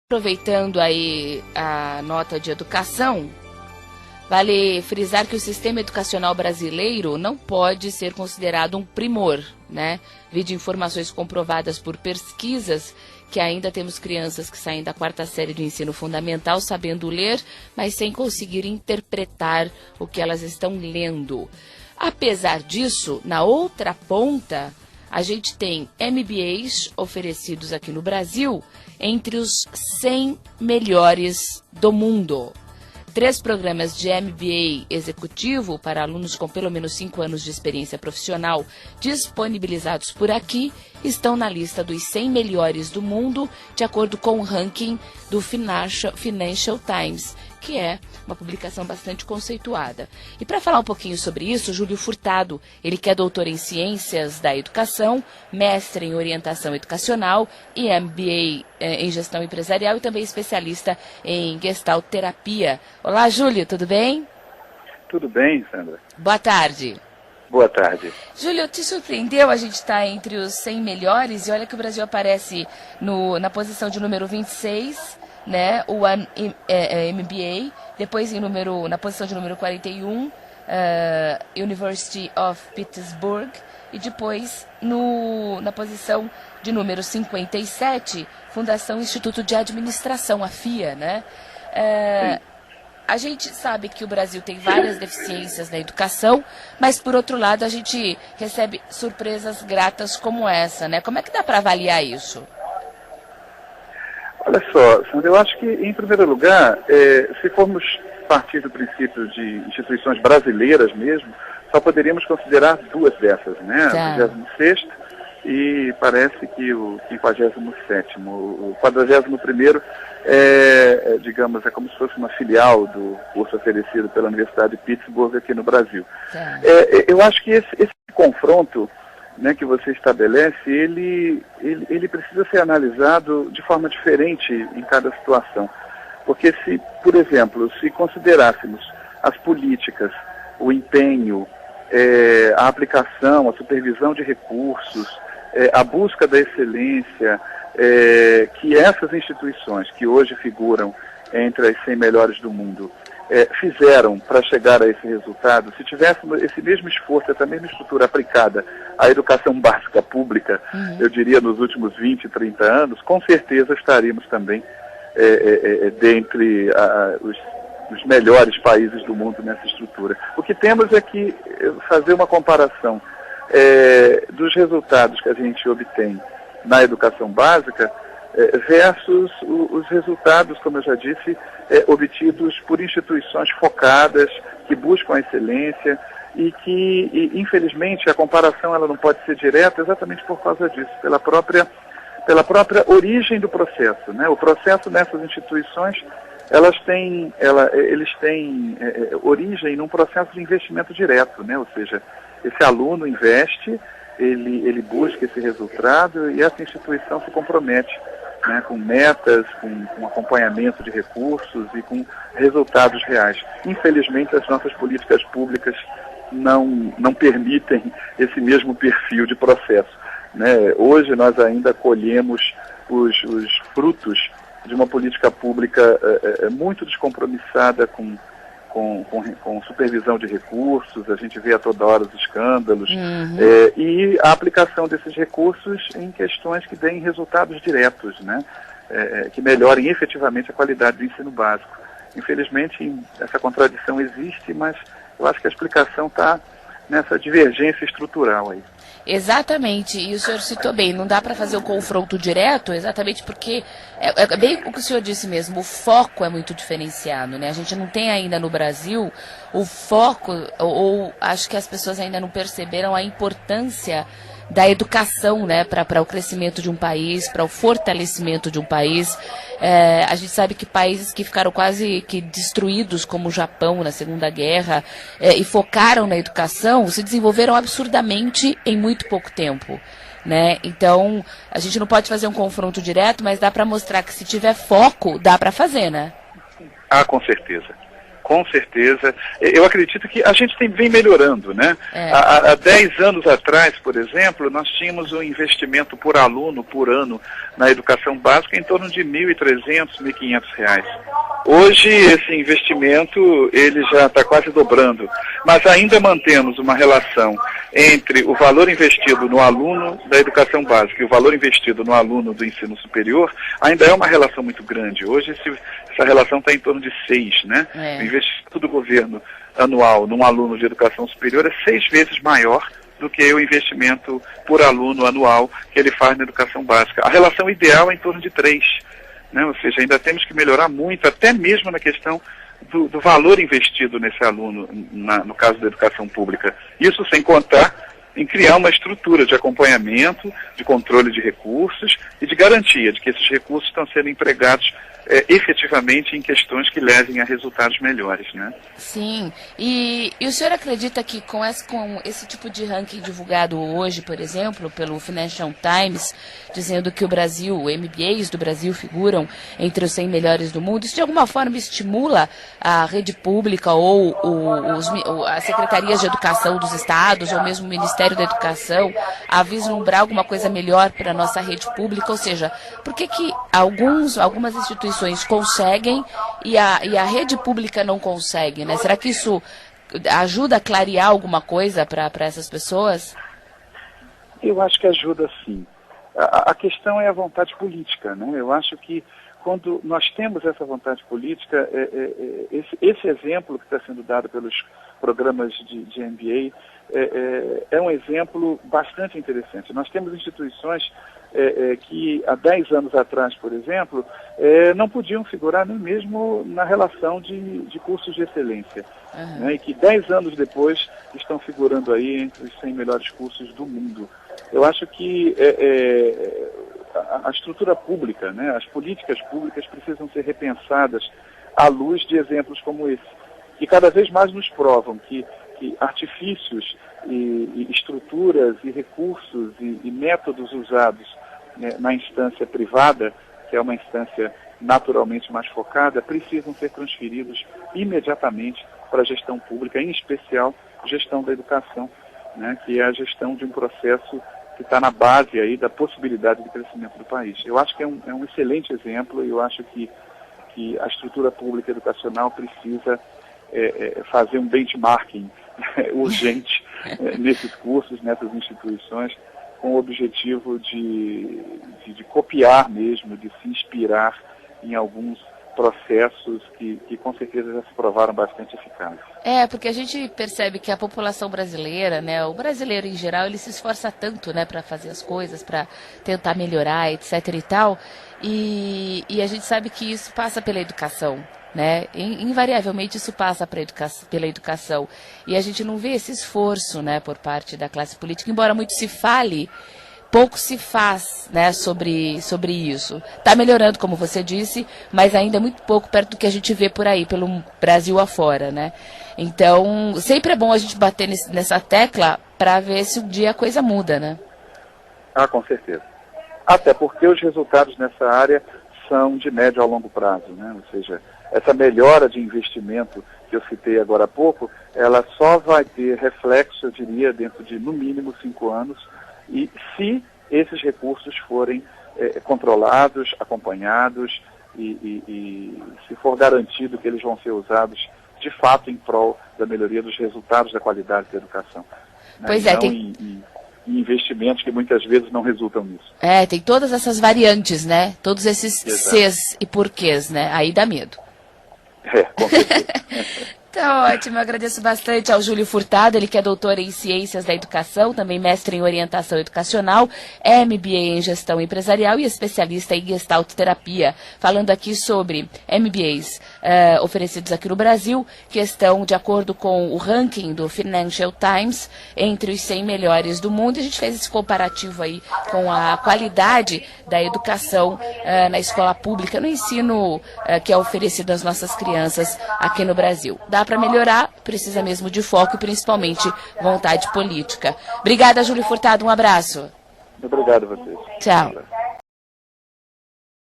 Aproveitando aí a nota de educação, vale frisar que o sistema educacional brasileiro não pode ser considerado um primor, né? Vide informações comprovadas por pesquisas que ainda temos crianças que saem da 4ª série do ensino fundamental sabendo ler, mas sem conseguir interpretar o que elas estão lendo. Apesar disso, na outra ponta, a gente tem MBAs oferecidos aqui no Brasil entre os 100 melhores do mundo. 3 programas de MBA executivo para alunos com pelo menos 5 anos de experiência profissional disponibilizados por aqui estão na lista dos 100 melhores do mundo, de acordo com o ranking do Financial Times, que é uma publicação bastante conceituada. E para falar um pouquinho sobre isso, Júlio Furtado, ele que é doutor em Ciências da Educação, mestre em Orientação Educacional e MBA em Gestão Empresarial e também especialista em Gestalt Terapia. Olá, Júlio, tudo bem? Tudo bem, Sandra. Boa tarde. Boa tarde. Júlio, te surpreendeu a gente estar entre os 100 melhores? E olha que o Brasil aparece na posição de número 26, né, o MBA, depois na posição de número 41, University of Pittsburgh, e depois na posição de número 57, Fundação Instituto de Administração, a FIA, né? A gente sabe que o Brasil tem várias deficiências na educação, mas, por outro lado, a gente recebe surpresas gratas como essa, né? Como é que dá para avaliar isso? Olha só, Sandra, eu acho que, em primeiro lugar, se formos partir do princípio de instituições brasileiras mesmo, só poderíamos considerar 2 dessas, né? Tá. A 26ª e parece que o 57º. O 41º digamos, é como se fosse uma filial do curso oferecido pela Universidade de Pittsburgh aqui no Brasil. Tá. Eu acho que esse confronto, né, que você estabelece, ele precisa ser analisado de forma diferente em cada situação. Porque se, por exemplo, se considerássemos as políticas, o empenho, a aplicação, a supervisão de recursos, a busca da excelência, que essas instituições que hoje figuram entre as 100 melhores do mundo fizeram para chegar a esse resultado, se tivéssemos esse mesmo esforço, essa mesma estrutura aplicada à educação básica pública, eu diria nos últimos 20, 30 anos, com certeza estaríamos também dentre os melhores países do mundo nessa estrutura. O que temos é que fazer uma comparação dos resultados que a gente obtém na educação básica versus os resultados, como eu já disse, obtidos por instituições focadas, que buscam a excelência e que, infelizmente, a comparação ela não pode ser direta exatamente por causa disso, pela própria origem do processo, né? O processo nessas instituições, eles têm origem num processo de investimento direto, né? Ou seja, esse aluno investe, ele busca esse resultado e essa instituição se compromete, né, com metas, com acompanhamento de recursos e com resultados reais. Infelizmente, as nossas políticas públicas não permitem esse mesmo perfil de processo, né? Hoje nós ainda colhemos os frutos de uma política pública muito descompromissada com supervisão de recursos, a gente vê a toda hora os escândalos, e a aplicação desses recursos em questões que deem resultados diretos, né? Que melhorem efetivamente a qualidade do ensino básico. Infelizmente, essa contradição existe, mas eu acho que a explicação está nessa divergência estrutural aí. Exatamente, e o senhor citou bem, não dá para fazer o confronto direto, exatamente porque, é bem o que o senhor disse mesmo, o foco é muito diferenciado, né? A gente não tem ainda no Brasil o foco, ou acho que as pessoas ainda não perceberam a importância da educação, né, para o crescimento de um país, para o fortalecimento de um país. A gente sabe que países que ficaram quase que destruídos, como o Japão na Segunda Guerra, e focaram na educação, se desenvolveram absurdamente em muito pouco tempo, né? Então, a gente não pode fazer um confronto direto, mas dá para mostrar que se tiver foco, dá para fazer, né? Ah, com certeza. Com certeza. Eu acredito que a gente vem melhorando, né? Há 10 anos atrás, por exemplo, nós tínhamos um investimento por aluno, por ano, na educação básica em torno de R$ 1.300, R$ 1.500. Hoje, esse investimento, ele já está quase dobrando, mas ainda mantemos uma relação entre o valor investido no aluno da educação básica e o valor investido no aluno do ensino superior, ainda é uma relação muito grande. Hoje, essa relação está em torno de 6, né? O investimento do governo anual num aluno de educação superior é 6 vezes maior do que o investimento por aluno anual que ele faz na educação básica. A relação ideal é em torno de 3, né? Ou seja, ainda temos que melhorar muito, até mesmo na questão do valor investido nesse aluno, no caso da educação pública. Isso sem contar em criar uma estrutura de acompanhamento, de controle de recursos e de garantia de que esses recursos estão sendo empregados efetivamente em questões que levem a resultados melhores, né? Sim. E o senhor acredita que com esse tipo de ranking divulgado hoje, por exemplo, pelo Financial Times, dizendo que o Brasil, MBAs do Brasil figuram entre os 100 melhores do mundo, isso de alguma forma estimula a rede pública ou as secretarias de educação dos estados ou mesmo o Ministério da Educação a vislumbrar alguma coisa melhor para a nossa rede pública? Ou seja, por que algumas instituições conseguem e a rede pública não consegue, né? Será que isso ajuda a clarear alguma coisa para essas pessoas? Eu acho que ajuda sim. A questão é a vontade política, né? Eu acho que quando nós temos essa vontade política, esse exemplo que está sendo dado pelos programas de MBA é um exemplo bastante interessante. Nós temos instituições que há 10 anos atrás, por exemplo, não podiam figurar nem mesmo na relação de cursos de excelência, né, e que 10 anos depois estão figurando aí entre os 100 melhores cursos do mundo. Eu acho que a estrutura pública, né, as políticas públicas precisam ser repensadas à luz de exemplos como esse, que cada vez mais nos provam que artifícios e estruturas e recursos e métodos usados, né, na instância privada, que é uma instância naturalmente mais focada, precisam ser transferidos imediatamente para a gestão pública, em especial gestão da educação, né, que é a gestão de um processo que está na base aí da possibilidade de crescimento do país. Eu acho que é um excelente exemplo e eu acho que a estrutura pública educacional precisa fazer um benchmarking urgente nesses cursos, nessas instituições, com o objetivo de copiar mesmo, de se inspirar em alguns processos que com certeza já se provaram bastante eficazes. Porque a gente percebe que a população brasileira, né, o brasileiro em geral, ele se esforça tanto, né, para fazer as coisas, para tentar melhorar, etc. e tal, e a gente sabe que isso passa pela educação, né? Invariavelmente isso passa pela educação. E a gente não vê esse esforço, né, por parte da classe política, embora muito se fale, pouco se faz, né, sobre isso. Está melhorando, como você disse, mas ainda é muito pouco perto do que a gente vê por aí, pelo Brasil afora, né? Então, sempre é bom a gente bater nessa tecla para ver se um dia a coisa muda, né? Com certeza. Até porque os resultados nessa área são de médio a longo prazo, né? Ou seja, essa melhora de investimento que eu citei agora há pouco, ela só vai ter reflexo, eu diria, dentro de no mínimo 5 anos, e se esses recursos forem controlados, acompanhados e se for garantido que eles vão ser usados de fato em prol da melhoria dos resultados da qualidade da educação. Né? Pois não em investimentos que muitas vezes não resultam nisso. Tem todas essas variantes, né? Todos esses Cs e porquês, né? Aí dá medo. Com certeza. Tá ótimo, eu agradeço bastante ao Júlio Furtado, ele que é doutor em Ciências da Educação, também mestre em Orientação Educacional, MBA em Gestão Empresarial e especialista em Gestalt Terapia, falando aqui sobre MBAs oferecidos aqui no Brasil, que estão de acordo com o ranking do Financial Times, entre os 100 melhores do mundo. A gente fez esse comparativo aí com a qualidade da educação na escola pública, no ensino que é oferecido às nossas crianças aqui no Brasil. Dá para melhorar, precisa mesmo de foco e principalmente vontade política. Obrigada, Júlio Furtado, um abraço. Obrigado a vocês. Tchau.